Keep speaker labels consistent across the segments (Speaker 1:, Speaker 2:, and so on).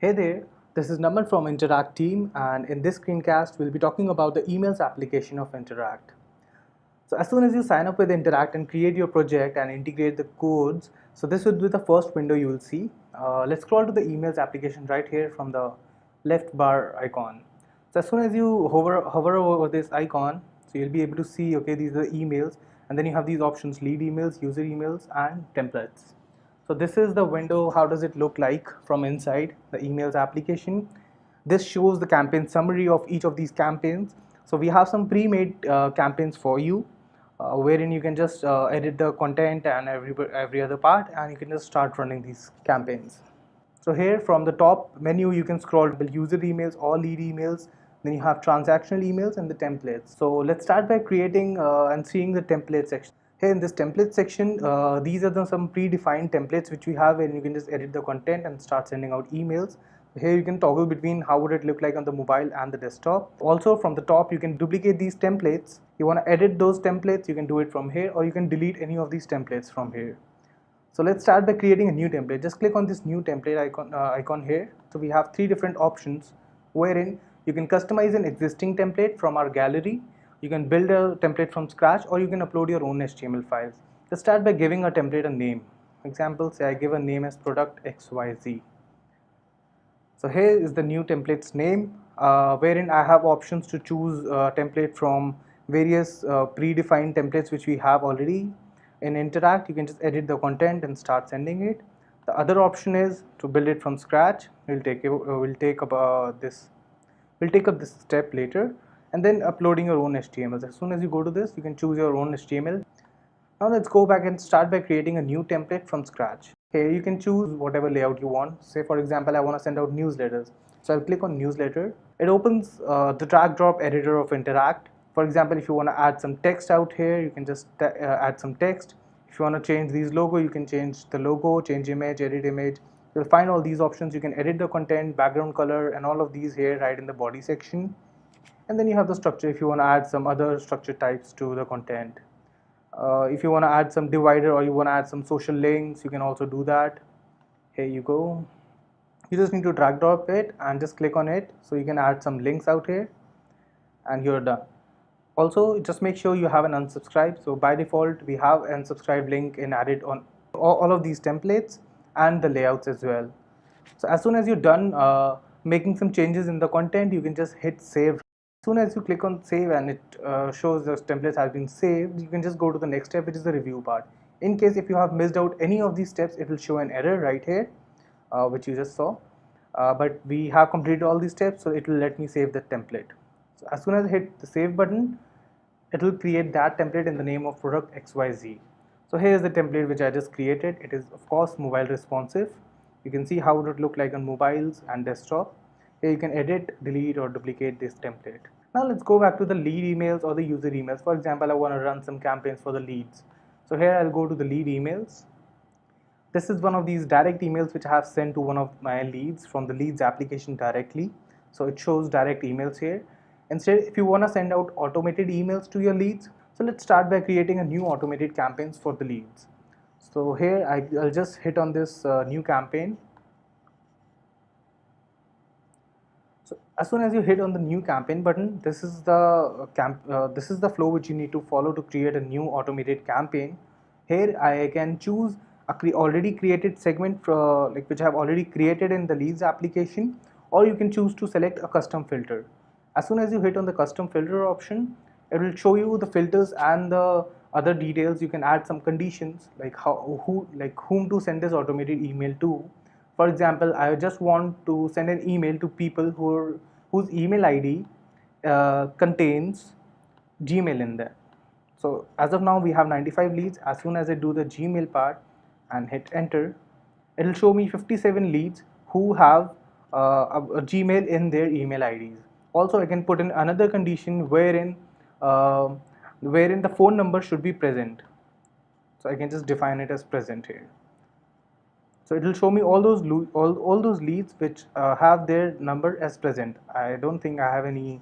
Speaker 1: Hey there, this is Naman from Interact team, and in this screencast we'll be talking about the emails application of Interact. So as soon as you sign up with Interact and create your project and integrate the codes, so this will be the first window you will see. Let's scroll to the emails application right here from the left bar icon. So as soon as you hover over this icon, so you'll be able to see, okay, these are the emails, and then you have these options: lead emails, user emails, and templates. So this is the window. How does it look like from inside the emails application? This shows the campaign summary of each of these campaigns. So we have some pre-made campaigns for you, wherein you can just edit the content and every other part, and you can just start running these campaigns. So here from the top menu you can scroll to user emails or lead emails, then you have transactional emails and the templates. So let's start by creating and seeing the template section. Here in this template section, these are some predefined templates which we have, and you can just edit the content and start sending out emails. Here you can toggle between how would it look like on the mobile and the desktop. Also from the top you can duplicate these templates. You want to edit those templates, you can do it from here, or you can delete any of these templates from here. So let's start by creating a new template. Just click on this new template icon here. So we have three different options wherein you can customize an existing template from our gallery, you can build a template from scratch, or you can upload your own HTML files. Let's start by giving a template a name. Example, say I give a name as product XYZ. So here is the new template's name, wherein I have options to choose a template from various predefined templates which we have already. In Interact, you can just edit the content and start sending it. The other option is to build it from scratch. We'll take up this step later, and then uploading your own HTML. As soon as you go to this, you can choose your own HTML. Now let's go back and start by creating a new template from scratch. Here you can choose whatever layout you want. Say for example, I want to send out newsletters. So I'll click on newsletter. It opens the drag drop editor of Interact. For example, if you want to add some text out here, you can just add some text. If you want to change these logo, you can change the logo, change image, edit image. You'll find all these options. You can edit the content, background color, and all of these here right in the body section. And then you have the structure if you want to add some other structure types to the content. If you want to add some divider or you want to add some social links, you can also do that. Here you go. You just need to drag drop it and just click on it, so you can add some links out here, and you're done. Also, just make sure you have an unsubscribe. So by default we have an unsubscribe link in added on all of these templates and the layouts as well. So as soon as you're done making some changes in the content, you can just hit save. As soon as you click on save and it shows the template has been saved, you can just go to the next step, which is the review part. In case if you have missed out any of these steps, it will show an error right here, which you just saw. But we have completed all these steps, so it will let me save the template. So as soon as I hit the save button, it will create that template in the name of product XYZ. So here is the template which I just created. It is of course mobile responsive. You can see how it would look like on mobiles and desktop. Here you can edit, delete, or duplicate this template. Now let's go back to the lead emails or the user emails. For example, I want to run some campaigns for the leads. So here I'll go to the lead emails. This is one of these direct emails which I have sent to one of my leads from the leads application directly. So it shows direct emails here. Instead, if you want to send out automated emails to your leads, so let's start by creating a new automated campaigns for the leads. So here I'll just hit on this new campaign. So as soon as you hit on the new campaign button, this is the flow which you need to follow to create a new automated campaign. Here I can choose a already created segment which I have already created in the leads application, or you can choose to select a custom filter. As soon as you hit on the custom filter option, it will show you the filters and the other details. You can add some conditions like whom to send this automated email to. For example, I just want to send an email to people whose email ID contains Gmail in there. So as of now we have 95 leads. As soon as I do the Gmail part and hit enter, it will show me 57 leads who have a Gmail in their email IDs. Also, I can put in another condition uh, wherein the phone number should be present. So I can just define it as present here. So it will show me all those leads which have their number as present. I don't think I have any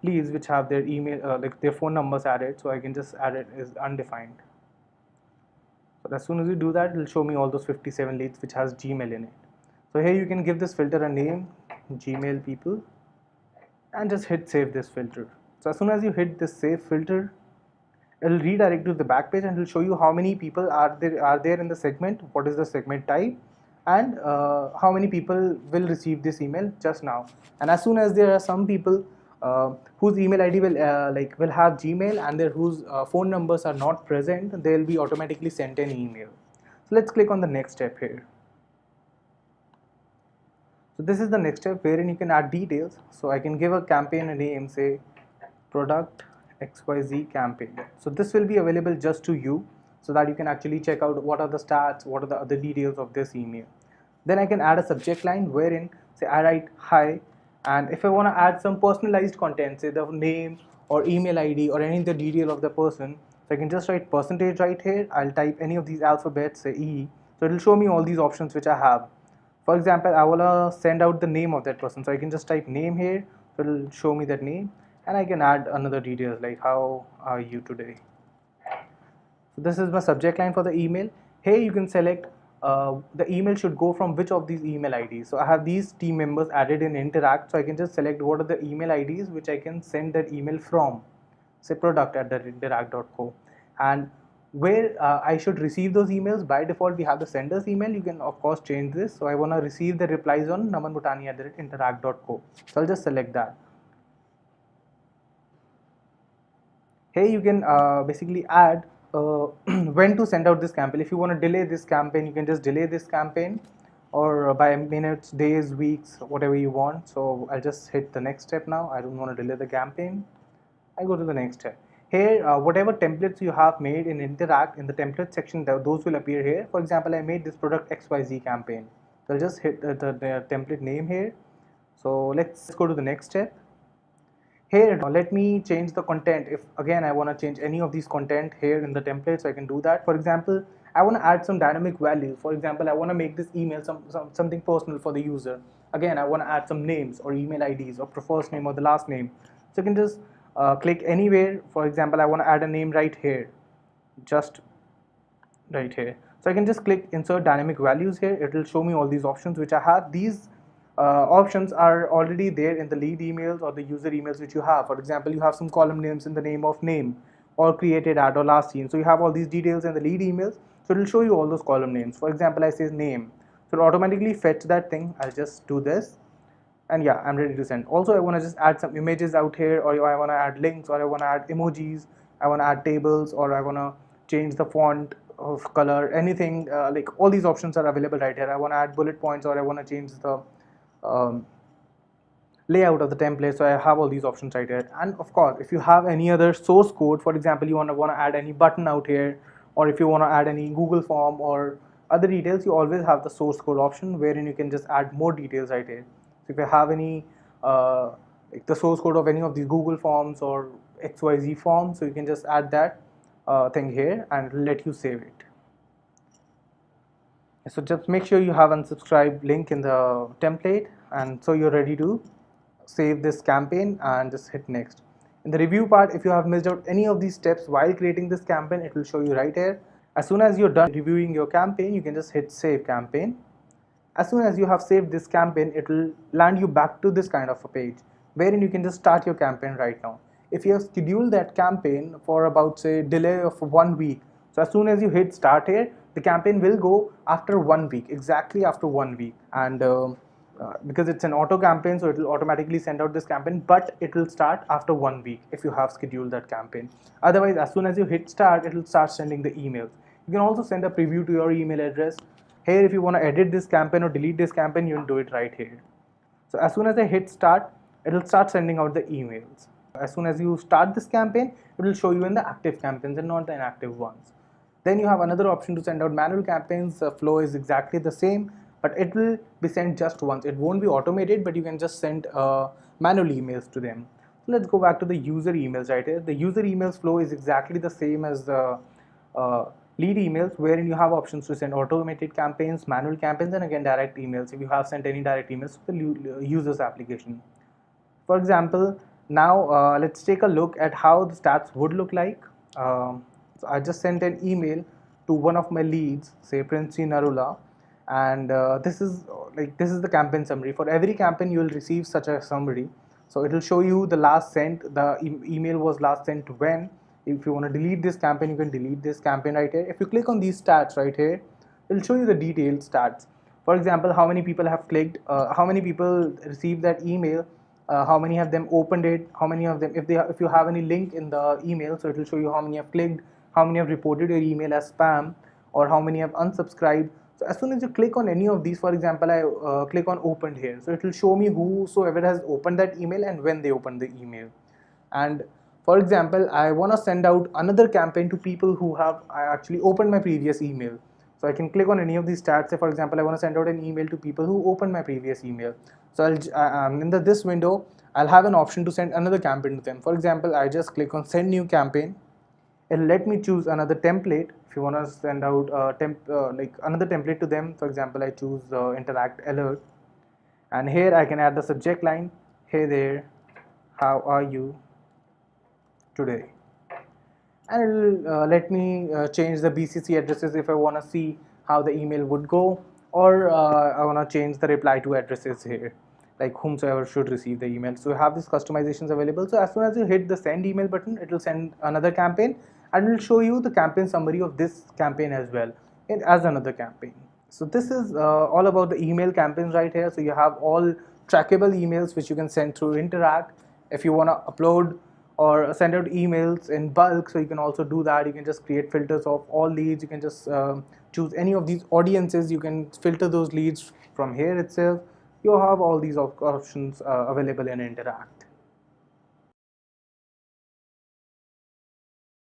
Speaker 1: leads which have their email like their phone numbers added, so I can just add it as undefined. So as soon as you do that, it will show me all those 57 leads which has Gmail in it. So here you can give this filter a name, Gmail people, and just hit save this filter. So as soon as you hit this save filter, it will redirect to the back page and it will show you how many people are there in the segment, what is the segment type, and how many people will receive this email just now. And as soon as there are some people whose email ID will have Gmail and whose phone numbers are not present, they will be automatically sent an email. So let's click on the next step here. So this is the next step wherein you can add details. So I can give a campaign a name, say product XYZ campaign. So this will be available just to you so that you can actually check out what are the stats, what are the other details of this email. Then I can add a subject line wherein say I write hi, and if I want to add some personalized content, say the name or email ID or any of the detail of the person, so I can just write percentage right here. I'll type any of these alphabets, say E, so it will show me all these options which I have. For example, I want to send out the name of that person, so I can just type name here, so it will show me that name, and I can add another details like how are you today. So this is my subject line for the email. Here you can select the email should go from which of these email IDs. So I have these team members added in Interact, so I can just select what are the email IDs which I can send that email from, say product@interact.co, and where I should receive those emails. By default we have the sender's email. You can of course change this. So I want to receive the replies on namanbhutani@interact.co, so I'll just select that. Here you can basically add when to send out this campaign. If you want to delay this campaign, you can just delay this campaign, or by minutes, days, weeks, whatever you want. So I'll just hit the next step now. I don't want to delay the campaign. I go to the next step. Here whatever templates you have made in Interact, in the template section, those will appear here. For example, I made this product XYZ campaign, so I'll just hit the template name here. So let's go to the next step. Here let me change the content. If again I want to change any of these content here in the template, so I can do that. For example, I want to add some dynamic values. For example, I want to make this email something personal for the user. Again, I want to add some names or email IDs or first name or the last name, so you can just click anywhere. For example, I want to add a name right here, just right here. So I can just click insert dynamic values here. It will show me all these options which I have. These options are already there in the lead emails or the user emails which you have. For example, you have some column names in the name of name or created at or last seen. So you have all these details in the lead emails. So it will show you all those column names. For example, I say name, so it automatically fetch that thing. I'll just do this, and yeah, I'm ready to send. Also, I want to just add some images out here, or I want to add links, or I want to add emojis, I want to add tables, or I want to change the font of color, anything. Like all these options are available right here. I want to add bullet points, or I want to change the layout of the template. So I have all these options right here. And of course, if you have any other source code, for example, you want to add any button out here, or if you want to add any Google form or other details, you always have the source code option wherein you can just add more details right here. So if you have any like the source code of any of these Google forms or XYZ forms, so you can just add that thing here and let you save it. So just make sure you have unsubscribe link in the template, and so you're ready to save this campaign and just hit next. In the review part, if you have missed out any of these steps while creating this campaign, it will show you right here. As soon as you're done reviewing your campaign, you can just hit save campaign. As soon as you have saved this campaign, it will land you back to this kind of a page wherein you can just start your campaign right now. If you have scheduled that campaign for about say delay of 1 week, so as soon as you hit start here, the campaign will go after 1 week, exactly after 1 week. And because it's an auto campaign, so it will automatically send out this campaign, but it will start after 1 week if you have scheduled that campaign. Otherwise, as soon as you hit start, it will start sending the emails. You can also send a preview to your email address. Here, if you want to edit this campaign or delete this campaign, you can do it right here. So as soon as I hit start, it will start sending out the emails. As soon as you start this campaign, it will show you in the active campaigns and not the inactive ones. Then you have another option to send out manual campaigns. The flow is exactly the same, but it will be sent just once. It won't be automated, but you can just send manual emails to them. So let's go back to the user emails right here. The user emails flow is exactly the same as the lead emails, wherein you have options to send automated campaigns, manual campaigns, and again direct emails if you have sent any direct emails to the user's application. For example, now let's take a look at how the stats would look like. So I just sent an email to one of my leads, say Princey Narula, and this is like this is the campaign summary. For every campaign you will receive such a summary. So it will show you the last sent, the email was last sent when. If you want to delete this campaign, you can delete this campaign right here. If you click on these stats right here, it will show you the detailed stats. For example, how many people have clicked, how many people received that email, how many of them opened it, how many of them, if you have any link in the email, so it will show you how many have clicked, how many have reported your email as spam, or how many have unsubscribed. So as soon as you click on any of these, for example, I click on opened here, so it will show me whosoever has opened that email and when they opened the email. And for example, I want to send out another campaign to people who have actually opened my previous email. So I can click on any of these stats. Say for example, I want to send out an email to people who opened my previous email. So in this window, I'll have an option to send another campaign to them. For example, I just click on send new campaign. It'll let me choose another template. If you want to send out like another template to them, for example, I choose interact alert, and here I can add the subject line, hey there, how are you today, and it will let me change the BCC addresses if I want to see how the email would go, or I want to change the reply to addresses here, like whomsoever should receive the email. So you have these customizations available. So as soon as you hit the send email button, it will send another campaign and it will show you the campaign summary of this campaign as well as another campaign. So this is all about the email campaigns right here. So you have all trackable emails which you can send through Interact. If you want to upload or send out emails in bulk, so you can also do that. You can just create filters of all leads. You can just choose any of these audiences. You can filter those leads from here itself. You have all these options available in Interact.